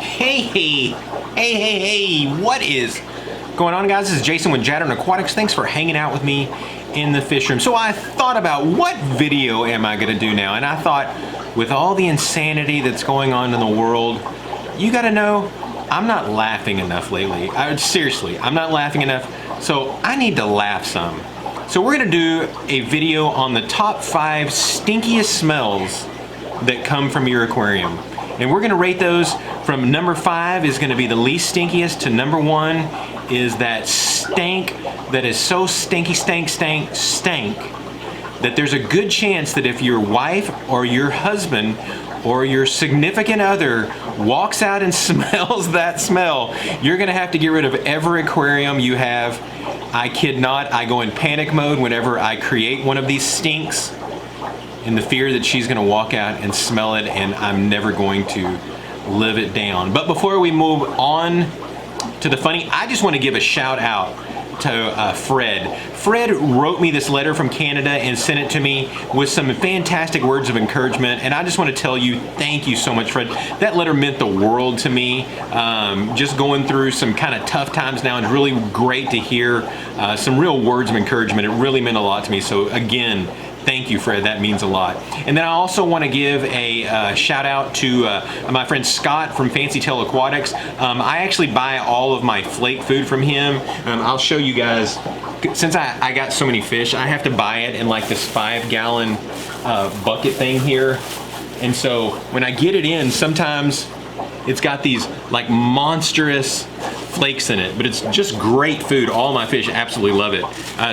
Hey, what is going on, guys? This is Jason with Jadren Aquatics. Thanks for hanging out with me in the fish room. So I thought about what video am I gonna do now, and I thought with all the insanity that's going on in the world, you gotta know I'm not laughing enough lately. Seriously, I'm not laughing enough, so I need to laugh some. So we're gonna do a video on the top 5 stinkiest smells that come from your aquarium. And we're gonna rate those from number 5 is gonna be the least stinkiest to number 1 is that stank that is so stank that there's a good chance that if your wife or your husband or your significant other walks out and smells that smell, you're gonna have to get rid of every aquarium you have. I kid not, I go in panic mode whenever I create one of these stinks in the fear that she's gonna walk out and smell it and I'm never going to live it down. But before we move on to the funny, I just wanna give a shout out to Fred. Fred wrote me this letter from Canada and sent it to me with some fantastic words of encouragement, and I just want to tell you thank you so much, Fred. That letter meant the world to me. Just going through some kind of tough times now, and it's really great to hear some real words of encouragement. It really meant a lot to me, so again, thank you, Fred. That means a lot. And then I also want to give a shout out to my friend Scott from Fancy Tail Aquatics. I actually buy all of my flake food from him. I'll show you guys. Since I got so many fish, I have to buy it in like this 5-gallon bucket thing here. And so when I get it in, sometimes it's got these like monstrous flakes in it, but it's just great food. All my fish absolutely love it.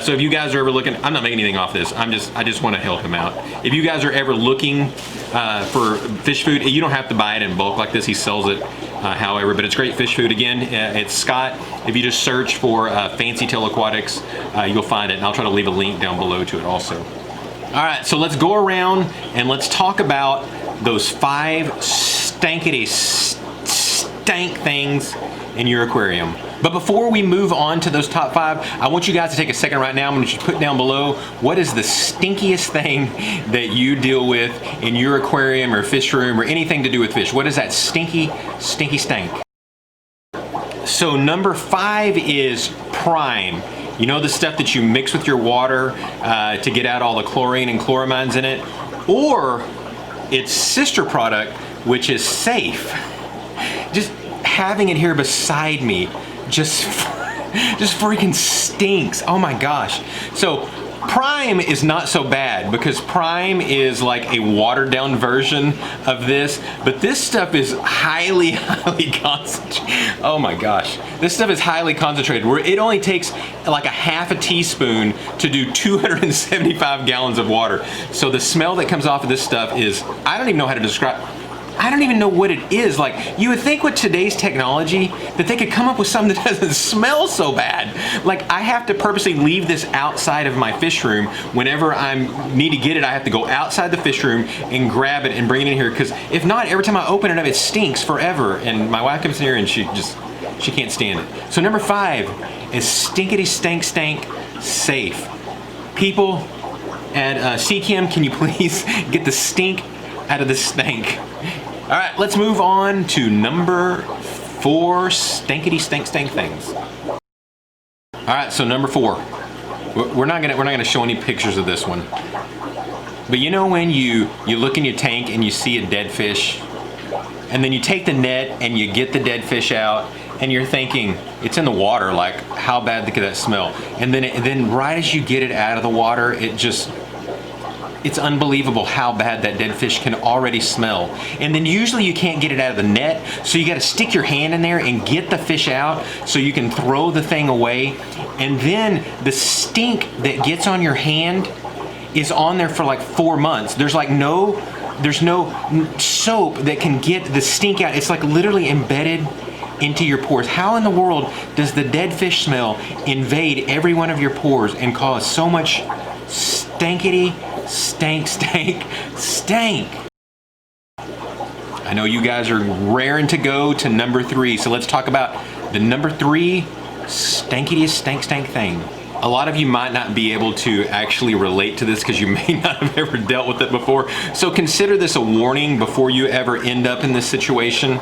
So if you guys are ever looking, I'm not making anything off this. I just want to help him out. If you guys are ever looking for fish food, you don't have to buy it in bulk like this. He sells it, however, but it's great fish food. Again, it's Scott. If you just search for Fancy Tail Aquatics, you'll find it, and I'll try to leave a link down below to it also. All right, so let's go around and let's talk about those 5 stankity stank things in your aquarium. But before we move on to those top 5, I want you guys to take a second right now. I'm going to put down below what is the stinkiest thing that you deal with in your aquarium or fish room or anything to do with fish. What is that stinky stank? So number 5 is Prime. You know, the stuff that you mix with your water to get out all the chlorine and chloramines in it, or its sister product, which is Safe. Just having it here beside me just freaking stinks. Oh my gosh. So Prime is not so bad because Prime is like a watered down version of this, but this stuff is highly concentrated. Oh my gosh. This stuff is highly concentrated where it only takes like a half a teaspoon to do 275 gallons of water. So the smell that comes off of this stuff is, I don't even know how to describe. I don't even know what it is. Like, you would think with today's technology that they could come up with something that doesn't smell so bad. Like, I have to purposely leave this outside of my fish room. Whenever I need to get it, I have to go outside the fish room and grab it and bring it in here, because if not, every time I open it up, it stinks forever. And my wife comes in here and she can't stand it. So number 5 is stinkity stank Safe. People at CChem, can you please get the stink out of the stank? All right, let's move on to number 4 stankity stank things. All right, so number 4. We're not gonna show any pictures of this one. But you know when you look in your tank and you see a dead fish, and then you take the net and you get the dead fish out, and you're thinking it's in the water. Like, how bad could that smell? And then right as you get it out of the water, it's unbelievable how bad that dead fish can already smell. And then usually you can't get it out of the net, so you gotta stick your hand in there and get the fish out so you can throw the thing away. And then the stink that gets on your hand is on there for like 4 months. There's no soap that can get the stink out. It's like literally embedded into your pores. How in the world does the dead fish smell invade every one of your pores and cause so much stankity stank? I know you guys are raring to go to number 3, so let's talk about the number 3 stankiest stank thing. A lot of you might not be able to actually relate to this because you may not have ever dealt with it before, so consider this a warning before you ever end up in this situation.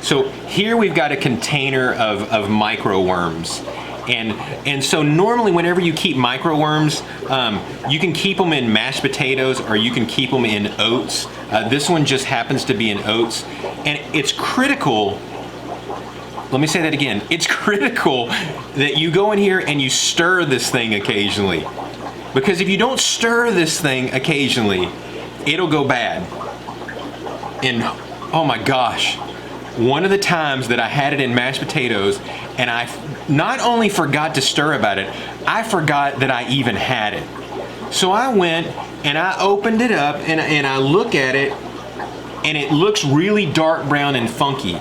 So here we've got a container of microworms. And so normally whenever you keep microworms, you can keep them in mashed potatoes or you can keep them in oats. This one just happens to be in oats. And it's critical, let me say that again, it's critical that you go in here and you stir this thing occasionally. Because if you don't stir this thing occasionally, it'll go bad. And oh my gosh, one of the times that I had it in mashed potatoes and I not only forgot to stir about it, I forgot that I even had it. So I went and I opened it up and I look at it and it looks really dark brown and funky.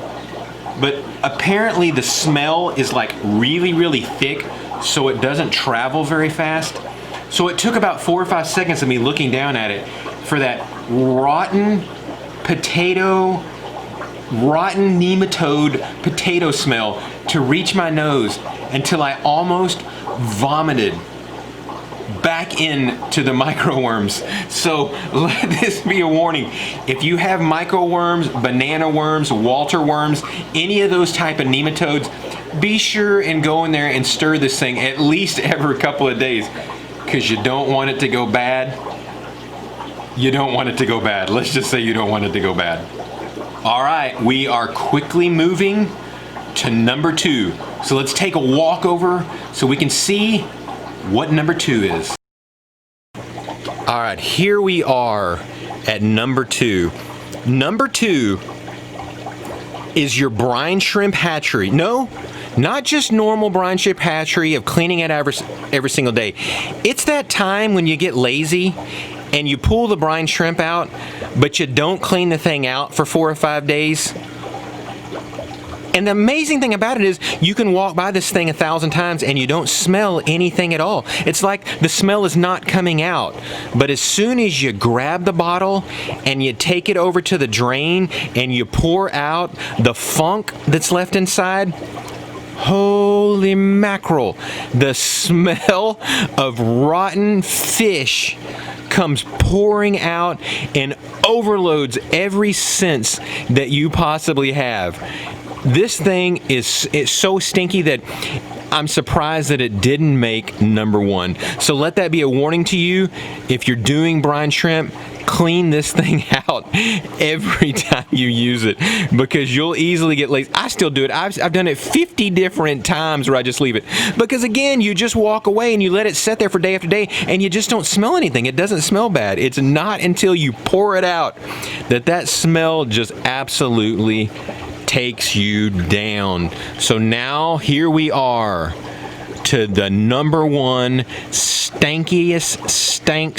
But apparently the smell is like really, really thick, so it doesn't travel very fast. So it took about 4 or 5 seconds of me looking down at it for that rotten potato, rotten nematode potato smell to reach my nose until I almost vomited back into the microworms. So let this be a warning. If you have microworms, banana worms, Walter worms, any of those type of nematodes, be sure and go in there and stir this thing at least every couple of days, because you don't want it to go bad. You don't want it to go bad. Let's just say you don't want it to go bad. All right, we are quickly moving to number 2. So let's take a walk over so we can see what number 2 is. All right, here we are at number 2. Number 2 is your brine shrimp hatchery. No, not just normal brine shrimp hatchery of cleaning it every single day. It's that time when you get lazy and you pull the brine shrimp out, but you don't clean the thing out for 4 or 5 days. And the amazing thing about it is you can walk by this thing 1,000 times and you don't smell anything at all. It's like the smell is not coming out. But as soon as you grab the bottle and you take it over to the drain and you pour out the funk that's left inside, holy mackerel, the smell of rotten fish comes pouring out and overloads every sense that you possibly have. This thing is so stinky that I'm surprised that it didn't make number 1. So let that be a warning to you. If you're doing brine shrimp, clean this thing out every time you use it, because you'll easily get lazy. I still do it. I've done it 50 different times where I just leave it. Because again, you just walk away and you let it sit there for day after day and you just don't smell anything. It doesn't smell bad. It's not until you pour it out that smell just absolutely takes you down. So now here we are to the number 1 stankiest stank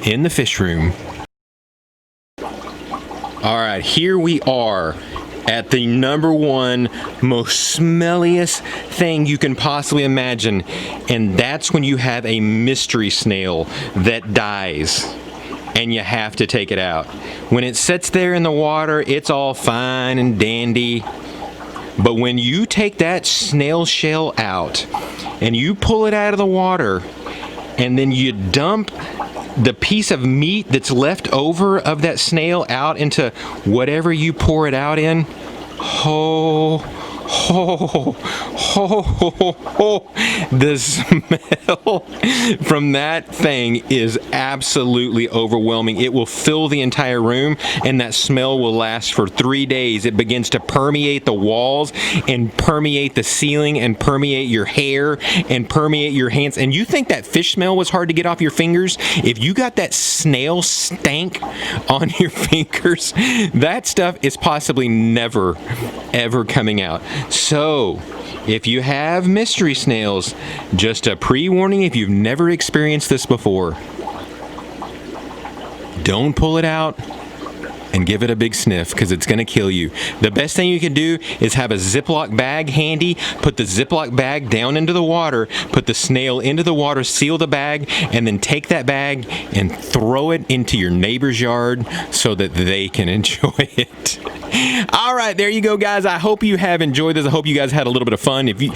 in the fish room. All right, here we are at the number 1 most smelliest thing you can possibly imagine, and that's when you have a mystery snail that dies and you have to take it out. When it sits there in the water, it's all fine and dandy. But when you take that snail shell out and you pull it out of the water and then you dump the piece of meat that's left over of that snail out into whatever you pour it out in, the smell from that thing is absolutely overwhelming. It will fill the entire room and that smell will last for 3 days. It begins to permeate the walls and permeate the ceiling and permeate your hair and permeate your hands. And you think that fish smell was hard to get off your fingers? If you got that snail stank on your fingers, that stuff is possibly never ever coming out. So if you have mystery snails, just a pre-warning if you've never experienced this before, don't pull it out and give it a big sniff, because it's going to kill you. The best thing you can do is have a Ziploc bag handy, put the Ziploc bag down into the water, put the snail into the water, seal the bag, and then take that bag and throw it into your neighbor's yard so that they can enjoy it. All right, there you go, guys. I hope you have enjoyed this. I hope you guys had a little bit of fun. If you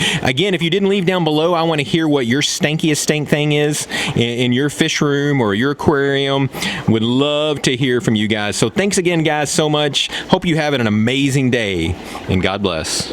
didn't leave down below, I want to hear what your stankiest stank thing is in your fish room or your aquarium. Would love to hear from you guys. So thanks again again, guys, so much. Hope you have an amazing day, and God bless.